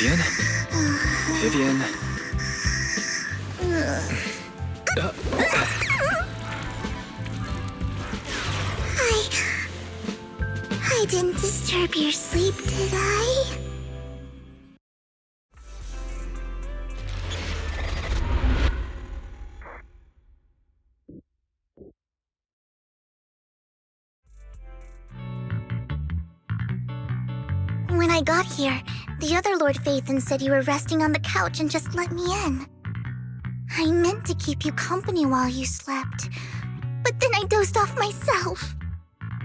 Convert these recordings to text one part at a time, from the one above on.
Vivian? Vivian? I didn't disturb your sleep, did I? When I got here, the other Lord Phaethon said you were resting on the couch and just let me in. I meant to keep you company while you slept, but then I dozed off myself.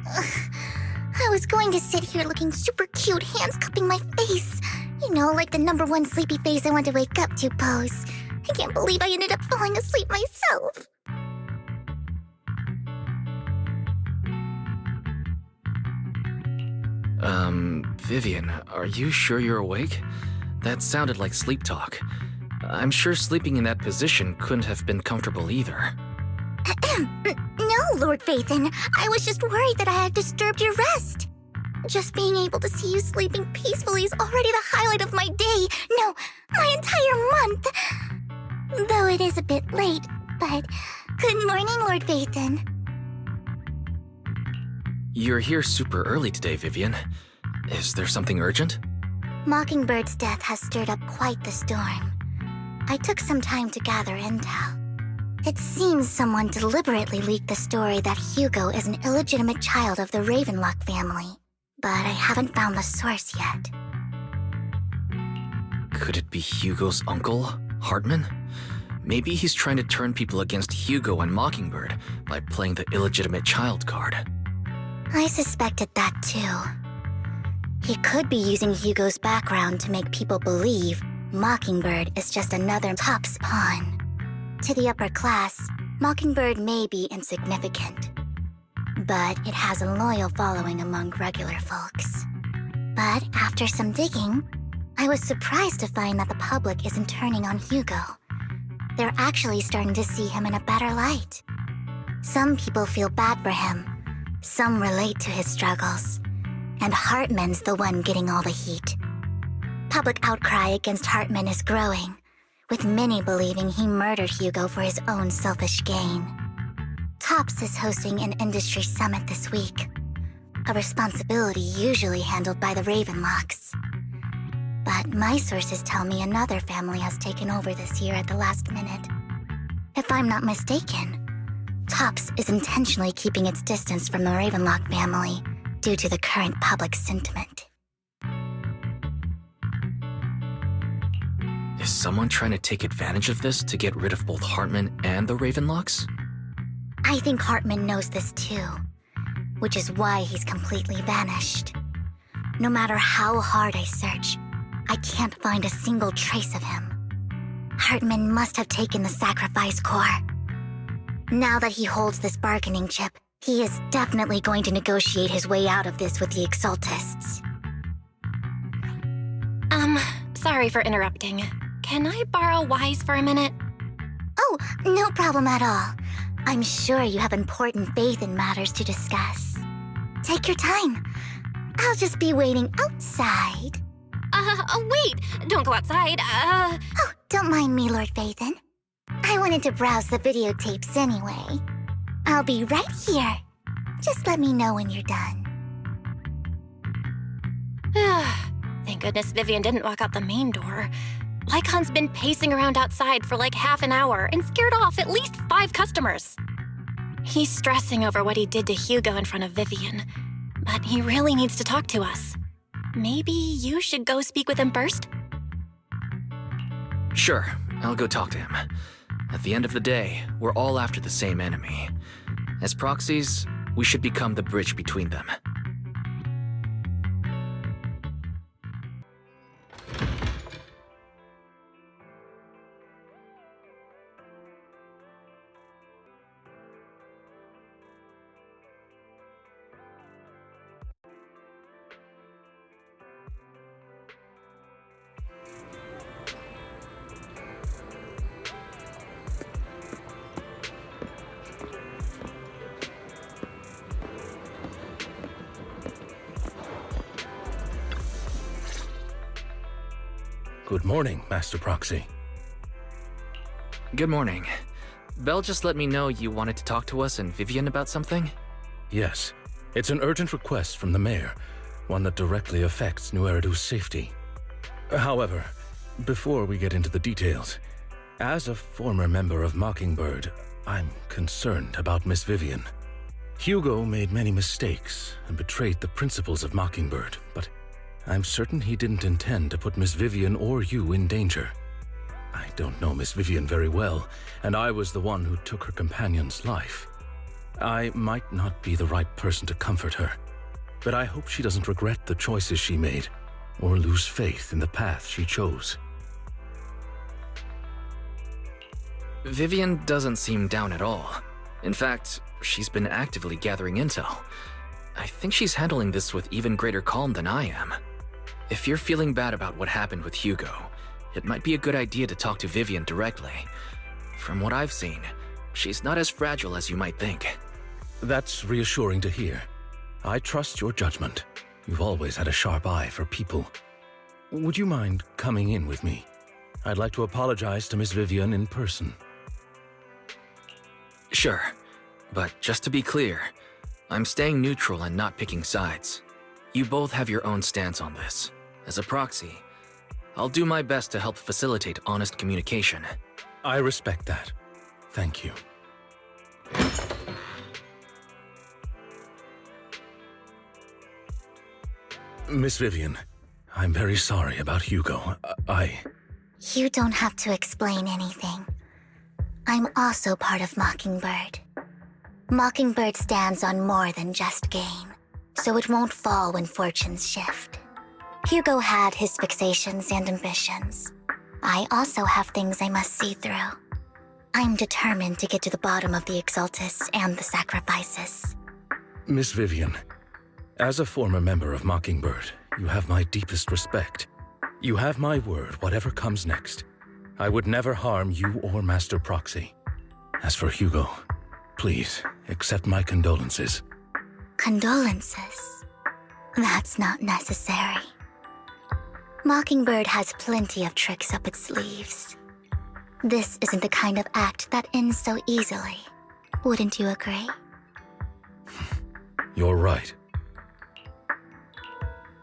I was going to sit here looking super cute, hands cupping my face. You know, like the #1 sleepy face I want to wake up to pose. I can't believe I ended up falling asleep myself. Vivian, are you sure you're awake? That sounded like sleep talk. I'm sure sleeping in that position couldn't have been comfortable either. No, Lord Phaethon. I was just worried that I had disturbed your rest. Just being able to see you sleeping peacefully is already the highlight of my day. No, my entire month. Though it is a bit late, but good morning, Lord Phaethon. You're here super early today, Vivian. Is there something urgent? Mockingbird's death has stirred up quite the storm. I took some time to gather intel. It seems someone deliberately leaked the story that Hugo is an illegitimate child of the Ravenlock family, but I haven't found the source yet. Could it be Hugo's uncle, Hartman? Maybe he's trying to turn people against Hugo and Mockingbird by playing the illegitimate child card. I suspected that too. He could be using Hugo's background to make people believe Mockingbird is just another Top's pawn. To the upper class, Mockingbird may be insignificant, but it has a loyal following among regular folks. But after some digging, I was surprised to find that the public isn't turning on Hugo. They're actually starting to see him in a better light. Some people feel bad for him, some relate to his struggles, and Hartman's the one getting all the heat. Public outcry against Hartman is growing, with many believing he murdered Hugo for his own selfish gain. Tops is hosting an industry summit this week, a responsibility usually handled by the Ravenlocks. But my sources tell me another family has taken over this year at the last minute. If I'm not mistaken, Tops is intentionally keeping its distance from the Ravenlock family due to the current public sentiment. Is someone trying to take advantage of this to get rid of both Hartman and the Ravenlocks? I think Hartman knows this too, which is why he's completely vanished. No matter how hard I search, I can't find a single trace of him. Hartman must have taken the sacrifice core. Now that he holds this bargaining chip, he is definitely going to negotiate his way out of this with the Exaltists. Sorry for interrupting. Can I borrow Wise for a minute? Oh, no problem at all. I'm sure you have important faith in matters to discuss. Take your time. I'll just be waiting outside. Wait! Don't go outside, Oh, don't mind me, Lord Phaethon. I wanted to browse the videotapes anyway. I'll be right here. Just let me know when you're done. Thank goodness Vivian didn't walk out the main door. Lycon's been pacing around outside for like half an hour and scared off at least 5 customers. He's stressing over what he did to Hugo in front of Vivian, but he really needs to talk to us. Maybe you should go speak with him first? Sure, I'll go talk to him. At the end of the day, we're all after the same enemy. As proxies, we should become the bridge between them. Good morning, Master Proxy. Good morning. Belle just let me know you wanted to talk to us and Vivian about something? Yes, it's an urgent request from the mayor, one that directly affects New Eridu's safety. However, before we get into the details, as a former member of Mockingbird, I'm concerned about Miss Vivian. Hugo made many mistakes and betrayed the principles of Mockingbird, but I'm certain he didn't intend to put Miss Vivian or you in danger. I don't know Miss Vivian very well, and I was the one who took her companion's life. I might not be the right person to comfort her, but I hope she doesn't regret the choices she made or lose faith in the path she chose. Vivian doesn't seem down at all. In fact, she's been actively gathering intel. I think she's handling this with even greater calm than I am. If you're feeling bad about what happened with Hugo, it might be a good idea to talk to Vivian directly. From what I've seen, she's not as fragile as you might think. That's reassuring to hear. I trust your judgment. You've always had a sharp eye for people. Would you mind coming in with me? I'd like to apologize to Miss Vivian in person. Sure, but just to be clear, I'm staying neutral and not picking sides. You both have your own stance on this. As a proxy, I'll do my best to help facilitate honest communication. I respect that. Thank you. Miss Vivian, I'm very sorry about Hugo. You don't have to explain anything. I'm also part of Mockingbird. Mockingbird stands on more than just gain, so it won't fall when fortunes shift. Hugo had his fixations and ambitions. I also have things I must see through. I'm determined to get to the bottom of the Exaltists and the sacrifices. Miss Vivian, as a former member of Mockingbird, you have my deepest respect. You have my word, whatever comes next. I would never harm you or Master Proxy. As for Hugo, please accept my condolences. Condolences? That's not necessary. Mockingbird has plenty of tricks up its sleeves. This isn't the kind of act that ends so easily. Wouldn't you agree? You're right.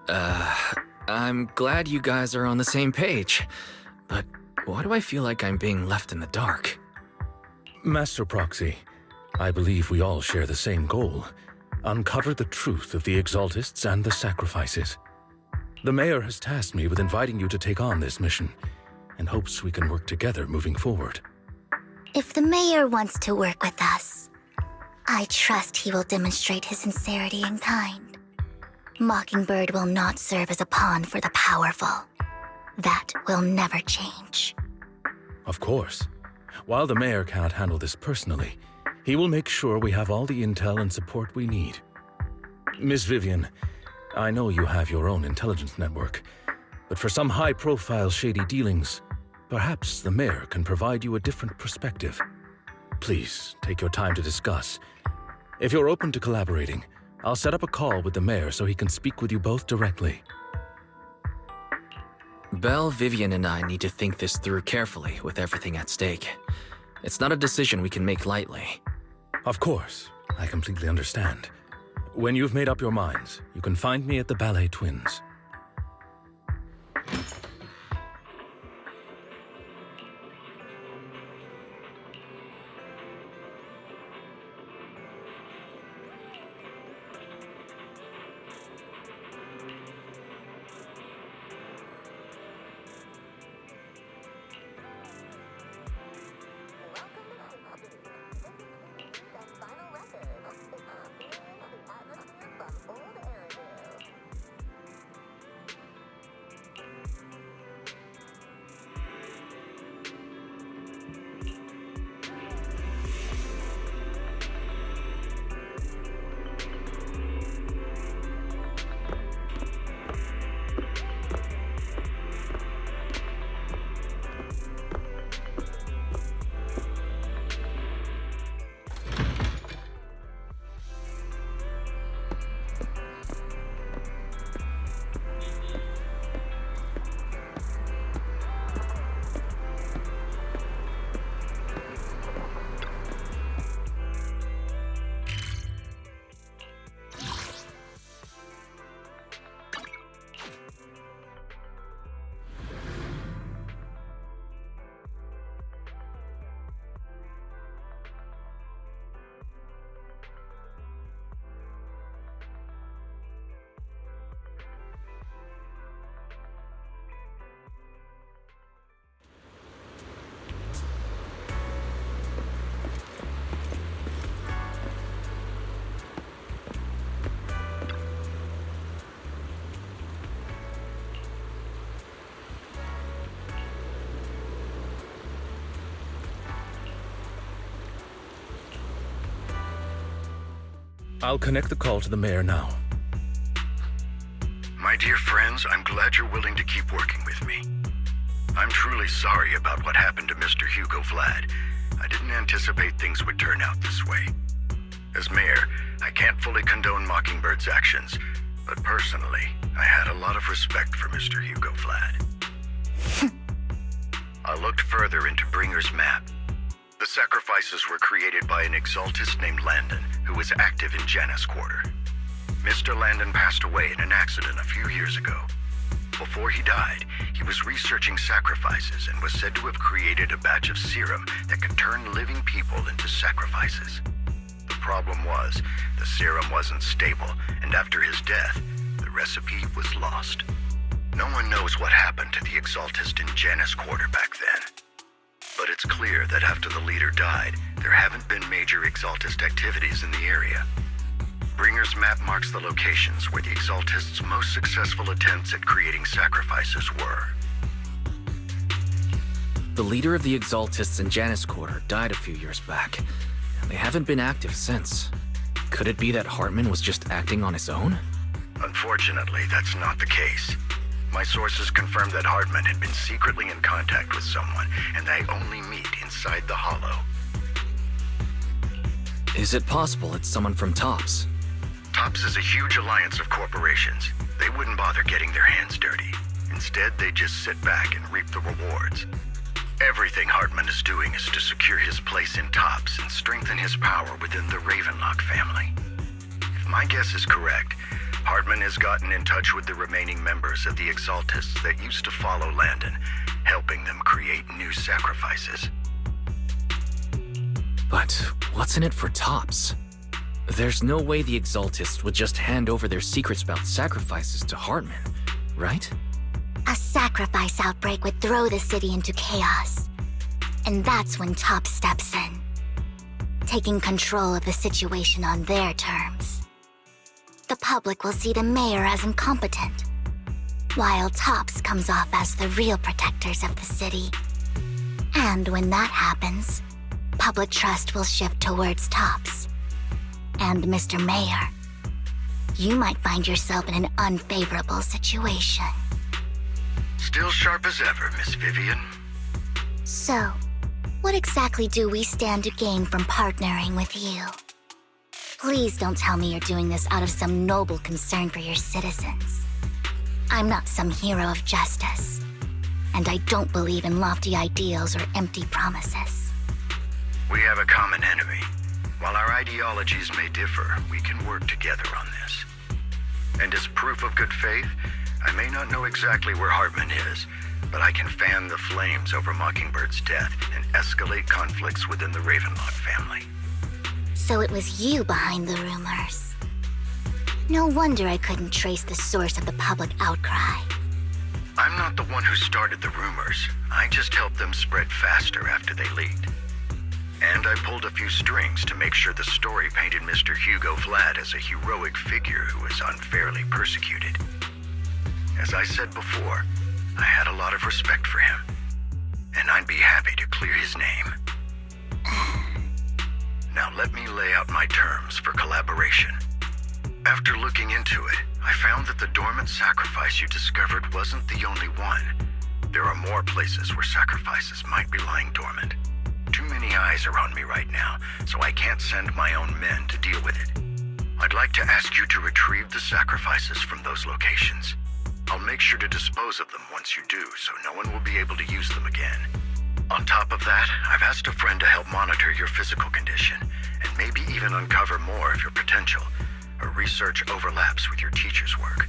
I'm glad you guys are on the same page, but why do I feel like I'm being left in the dark? Master Proxy, I believe we all share the same goal. Uncover the truth of the Exaltists and the sacrifices. The mayor has tasked me with inviting you to take on this mission, and hopes we can work together moving forward. If the mayor wants to work with us, I trust he will demonstrate his sincerity in kind. Mockingbird will not serve as a pawn for the powerful. That will never change. Of course. While the mayor cannot handle this personally, he will make sure we have all the intel and support we need. Miss Vivian, I know you have your own intelligence network, but for some high-profile shady dealings, perhaps the mayor can provide you a different perspective. Please, take your time to discuss. If you're open to collaborating, I'll set up a call with the mayor so he can speak with you both directly. Belle, Vivian, and I need to think this through carefully with everything at stake. It's not a decision we can make lightly. Of course, I completely understand. When you've made up your minds, you can find me at the Ballet Twins. I'll connect the call to the mayor now. My dear friends, I'm glad you're willing to keep working with me. I'm truly sorry about what happened to Mr. Hugo Vlad. I didn't anticipate things would turn out this way. As mayor, I can't fully condone Mockingbird's actions, but personally, I had a lot of respect for Mr. Hugo Vlad. I looked further into Bringer's map. The sacrifices were created by an exaltist named Landon, who was active in Janus Quarter. Mr. Landon passed away in an accident a few years ago. Before he died, he was researching sacrifices and was said to have created a batch of serum that could turn living people into sacrifices. The problem was, the serum wasn't stable, and after his death, the recipe was lost. No one knows what happened to the exaltist in Janus Quarter back then. But it's clear that after the leader died, there haven't been major exaltist activities in the area. Bringer's map marks the locations where the exaltists' most successful attempts at creating sacrifices were. The leader of the exaltists in Janus Quarter died a few years back, and they haven't been active since. Could it be that Hartman was just acting on his own? Unfortunately, that's not the case. My sources confirmed that Hartman had been secretly in contact with someone, and they only meet inside the Hollow. Is it possible it's someone from TOPS? TOPS is a huge alliance of corporations. They wouldn't bother getting their hands dirty. Instead, they just sit back and reap the rewards. Everything Hartman is doing is to secure his place in TOPS and strengthen his power within the Ravenlock family. If my guess is correct, Hartman has gotten in touch with the remaining members of the Exaltists that used to follow Landon, helping them create new sacrifices. But what's in it for TOPS? There's no way the Exaltists would just hand over their secrets about sacrifices to Hartman, right? A sacrifice outbreak would throw the city into chaos. And that's when TOPS steps in, taking control of the situation on their terms. The public will see the mayor as incompetent, while TOPS comes off as the real protectors of the city. And when that happens, public trust will shift towards TOPS. And Mr. Mayor, you might find yourself in an unfavorable situation. Still sharp as ever, Miss Vivian. So, what exactly do we stand to gain from partnering with you? Please don't tell me you're doing this out of some noble concern for your citizens. I'm not some hero of justice, and I don't believe in lofty ideals or empty promises. We have a common enemy. While our ideologies may differ, we can work together on this. And as proof of good faith, I may not know exactly where Hartman is, but I can fan the flames over Mockingbird's death and escalate conflicts within the Ravenlock family. So it was you behind the rumors. No wonder I couldn't trace the source of the public outcry. I'm not the one who started the rumors. I just helped them spread faster after they leaked. And I pulled a few strings to make sure the story painted Mr. Hugo Vlad as a heroic figure who was unfairly persecuted. As I said before, I had a lot of respect for him, and I'd be happy to clear his name. Now let me lay out my terms for collaboration. After looking into it, I found that the dormant sacrifice you discovered wasn't the only one. There are more places where sacrifices might be lying dormant. Too many eyes are on me right now, so I can't send my own men to deal with it. I'd like to ask you to retrieve the sacrifices from those locations. I'll make sure to dispose of them once you do, so no one will be able to use them again. On top of that, I've asked a friend to help monitor your physical condition, and maybe even uncover more of your potential. Her research overlaps with your teacher's work.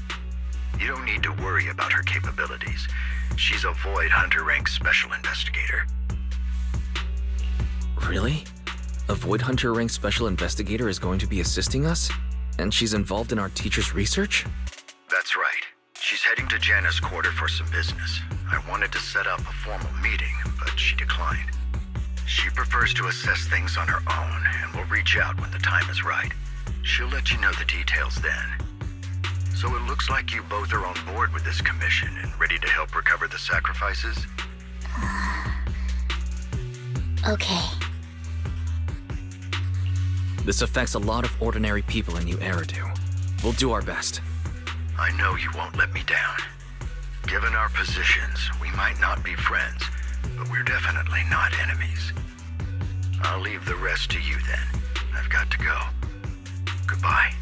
You don't need to worry about her capabilities. She's a Void Hunter rank special investigator. Really? A Void Hunter rank special investigator is going to be assisting us? And she's involved in our teacher's research? That's right. She's heading to Janus Quarter for some business. I wanted to set up a formal meeting, but she declined. She prefers to assess things on her own, and will reach out when the time is right. She'll let you know the details then. So it looks like you both are on board with this commission and ready to help recover the sacrifices? Okay. This affects a lot of ordinary people in New Eridu. We'll do our best. I know you won't let me down. Given our positions, we might not be friends, but we're definitely not enemies. I'll leave the rest to you then. I've got to go. Goodbye.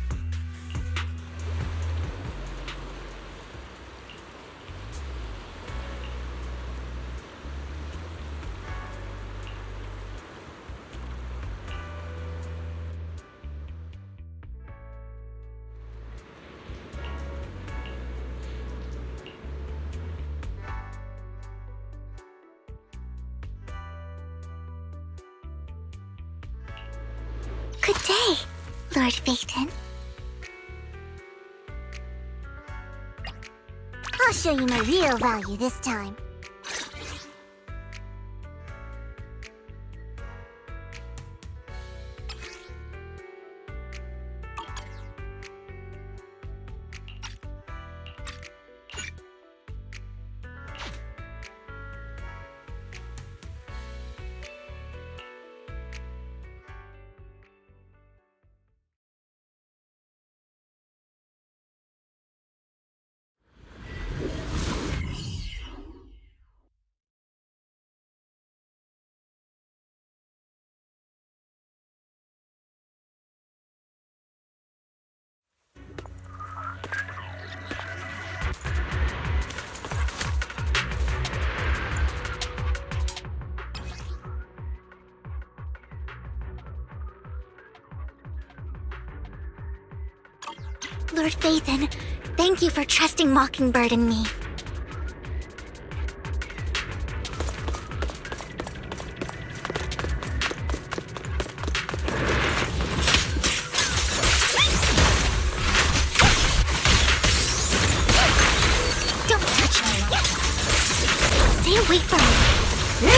Good day, Lord Phaeton. I'll show you my real value this time. Lord Phaeton, thank you for trusting Mockingbird and me. Don't touch me. Stay away from me.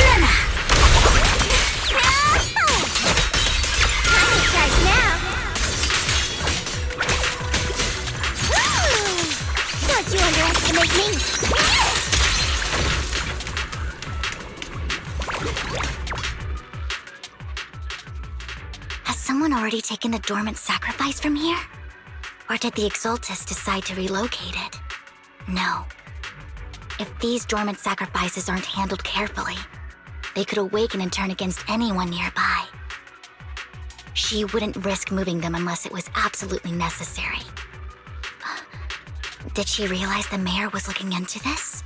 Time to charge now. Don't you underestimate me! Has someone already taken the dormant sacrifice from here? Or did the Exaltus decide to relocate it? No. If these dormant sacrifices aren't handled carefully, they could awaken and turn against anyone nearby. She wouldn't risk moving them unless it was absolutely necessary. Did she realize the mayor was looking into this?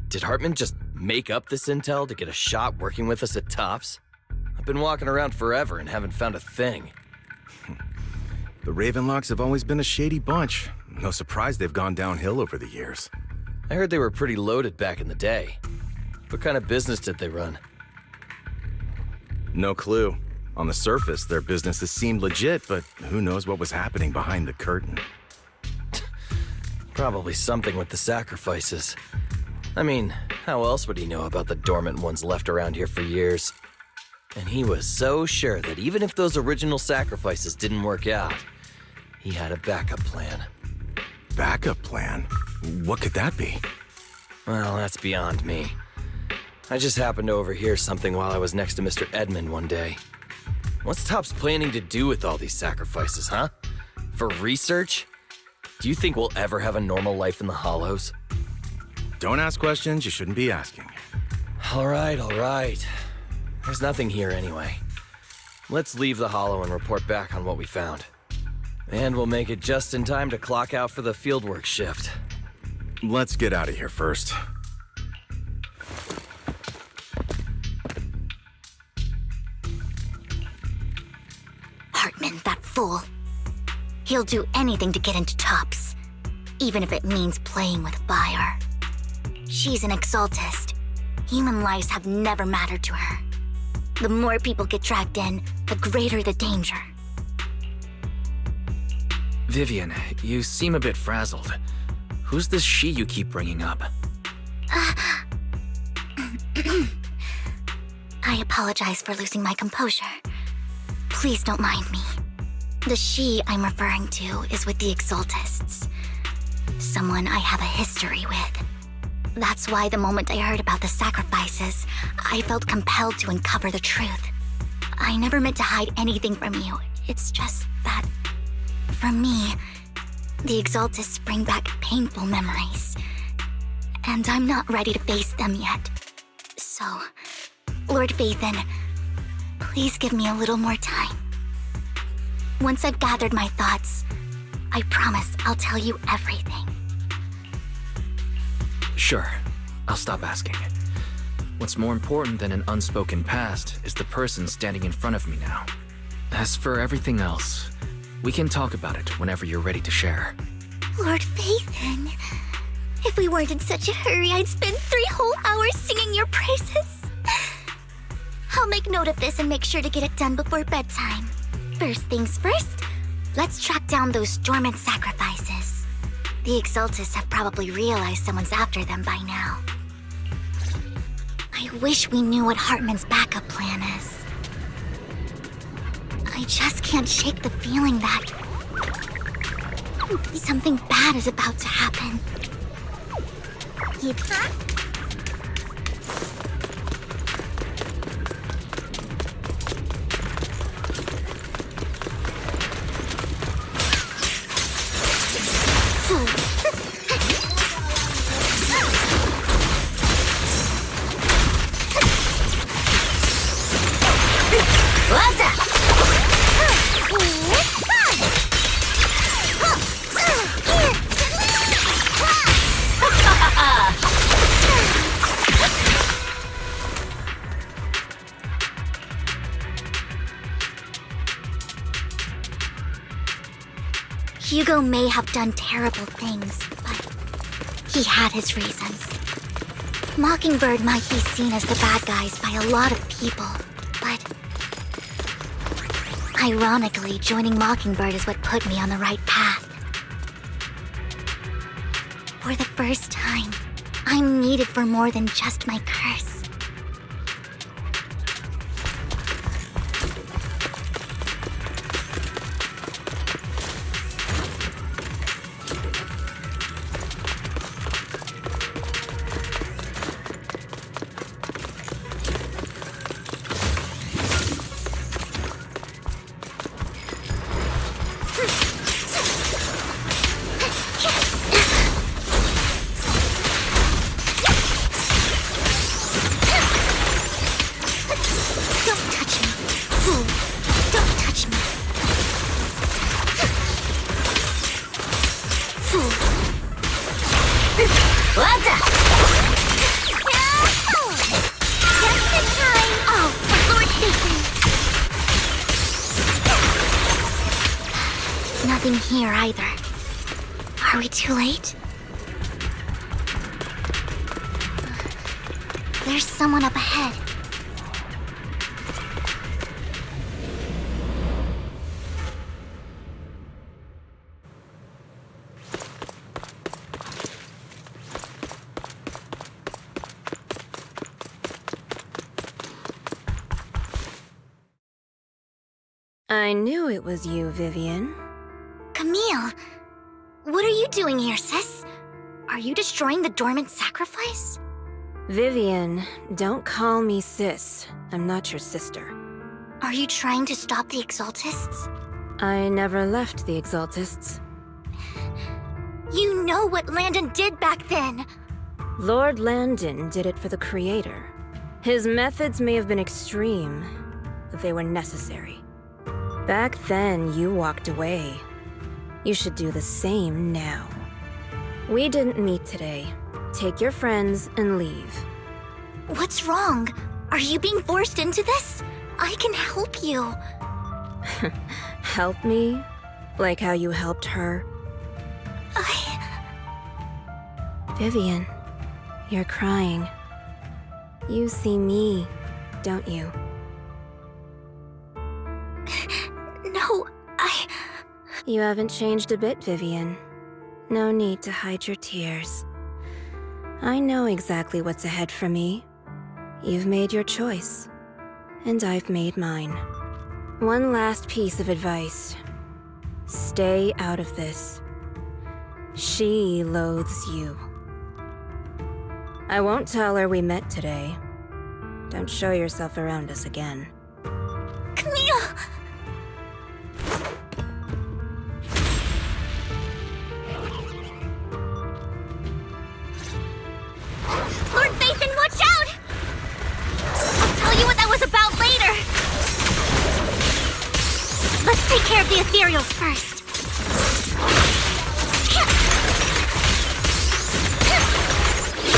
Did Hartman just make up this intel to get a shot working with us at Tops? I've been walking around forever and haven't found a thing. The Ravenlocks have always been a shady bunch. No surprise they've gone downhill over the years. I heard they were pretty loaded back in the day. What kind of business did they run? No clue. On the surface, their businesses seemed legit, but who knows what was happening behind the curtain. Probably something with the sacrifices. I mean, how else would he know about the dormant ones left around here for years? And he was so sure that even if those original sacrifices didn't work out, he had a backup plan. Backup plan? What could that be? Well, that's beyond me. I just happened to overhear something while I was next to Mr. Edmund one day. What's Topps planning to do with all these sacrifices, huh? For research? Do you think we'll ever have a normal life in the Hollows? Don't ask questions you shouldn't be asking. All right. There's nothing here anyway. Let's leave the Hollow and report back on what we found. And we'll make it just in time to clock out for the fieldwork shift. Let's get out of here first. Hartman, that fool. He'll do anything to get into Tops, even if it means playing with fire. She's an Exaltist. Human lives have never mattered to her. The more people get dragged in, the greater the danger. Vivian, you seem a bit frazzled. Who's this she you keep bringing up? I apologize for losing my composure. Please don't mind me. The she I'm referring to is with the Exaltists. Someone I have a history with. That's why the moment I heard about the sacrifices, I felt compelled to uncover the truth. I never meant to hide anything from you. It's just that, for me, the Exaltists bring back painful memories. And I'm not ready to face them yet. So, Lord Vathan, please give me a little more time. Once I've gathered my thoughts, I promise I'll tell you everything. Sure, I'll stop asking. What's more important than an unspoken past is the person standing in front of me now. As for everything else, we can talk about it whenever you're ready to share. Lord Vathan, if we weren't in such a hurry, I'd spend 3 whole hours singing your praises. I'll make note of this and make sure to get it done before bedtime. First things first, let's track down those dormant sacrifices. The Exaltists have probably realized someone's after them by now. I wish we knew what Hartman's backup plan is. I just can't shake the feeling that something bad is about to happen. Hugo may have done terrible things, but he had his reasons. Mockingbird might be seen as the bad guys by a lot of people, but ironically, joining Mockingbird is what put me on the right path. For the first time, I'm needed for more than just my curse. Nothing here either. Are we too late? There's someone up ahead. I knew it was you, Vivian. Camille, what are you doing here, sis? Are you destroying the dormant sacrifice? Vivian, don't call me sis. I'm not your sister. Are you trying to stop the Exaltists? I never left the Exaltists. You know what Landon did back then! Lord Landon did it for the Creator. His methods may have been extreme, but they were necessary. Back then, you walked away. You should do the same now. We didn't meet today. Take your friends and leave. What's wrong? Are you being forced into this? I can help you. Help me? Like how you helped her? Vivian, you're crying. You see me, don't you? No, You haven't changed a bit, Vivian. No need to hide your tears. I know exactly what's ahead for me. You've made your choice, and I've made mine. One last piece of advice. Stay out of this. She loathes you. I won't tell her we met today. Don't show yourself around us again. Camille! Lord Nathan, watch out! I'll tell you what that was about later. Let's take care of the ethereals first.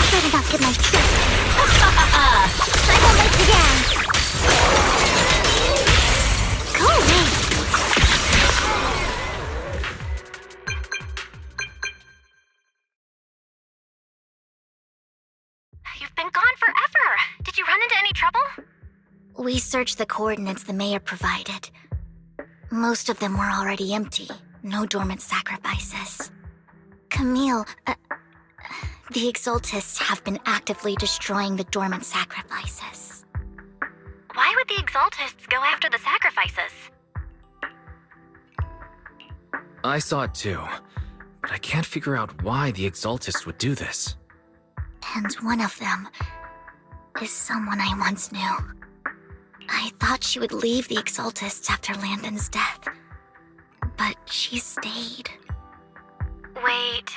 Better not get my chest. I won't let you down. Go away. You've been gone forever. Did you run into any trouble? We searched the coordinates the mayor provided. Most of them were already empty. No dormant sacrifices. Camille, the Exaltists have been actively destroying the dormant sacrifices. Why would the Exaltists go after the sacrifices? I saw it too, but I can't figure out why the Exaltists would do this. And one of them is someone I once knew. I thought she would leave the Exaltists after Landon's death, but she stayed. Wait,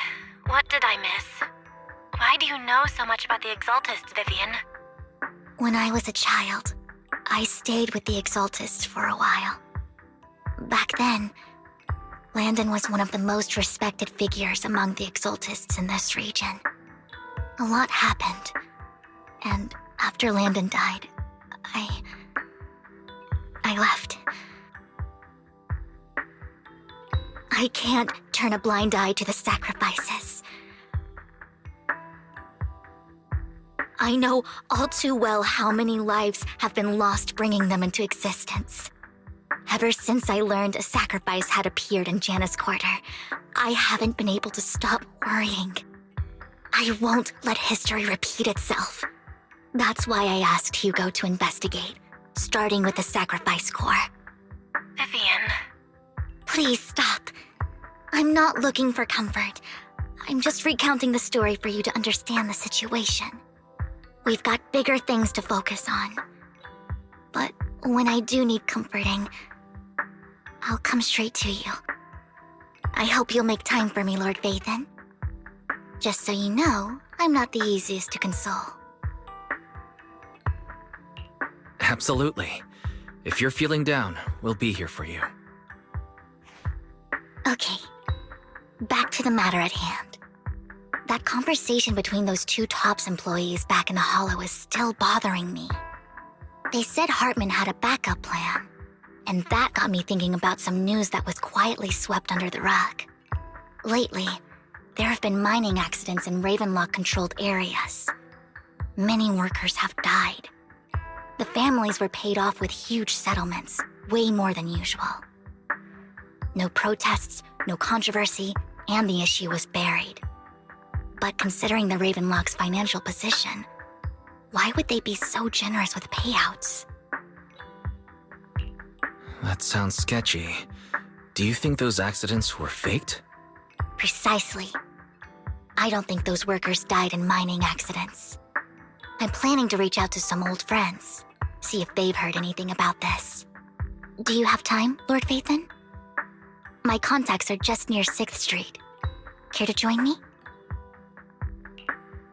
what did I miss? Why do you know so much about the Exaltists, Vivian? When I was a child, I stayed with the Exaltists for a while. Back then, Landon was one of the most respected figures among the Exaltists in this region. A lot happened, and after Landon died, I left. I can't turn a blind eye to the sacrifices. I know all too well how many lives have been lost bringing them into existence. Ever since I learned a sacrifice had appeared in Janna's quarter, I haven't been able to stop worrying. I won't let history repeat itself. That's why I asked Hugo to investigate, starting with the Sacrifice Corps. Vivian. Please stop. I'm not looking for comfort. I'm just recounting the story for you to understand the situation. We've got bigger things to focus on. But when I do need comforting, I'll come straight to you. I hope you'll make time for me, Lord Vathan. Just so you know, I'm not the easiest to console. Absolutely. If you're feeling down, we'll be here for you. Okay, back to the matter at hand. That conversation between those two TOPS employees back in the Hollow is still bothering me. They said Hartman had a backup plan, and that got me thinking about some news that was quietly swept under the rug. Lately, there have been mining accidents in Ravenlock-controlled areas. Many workers have died. The families were paid off with huge settlements, way more than usual. No protests, no controversy, and the issue was buried. But considering the Ravenlock's financial position, why would they be so generous with payouts? That sounds sketchy. Do you think those accidents were faked? Precisely. I don't think those workers died in mining accidents. I'm planning to reach out to some old friends, see if they've heard anything about this. Do you have time, Lord Vathan? My contacts are just near 6th Street. Care to join me?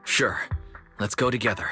Sure. Let's go together.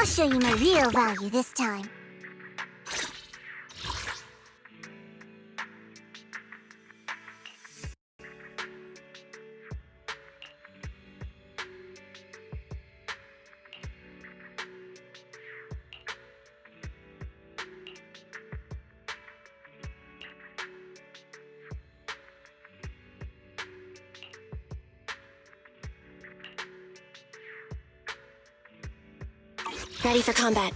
I'll show you my real value this time. Ready for combat.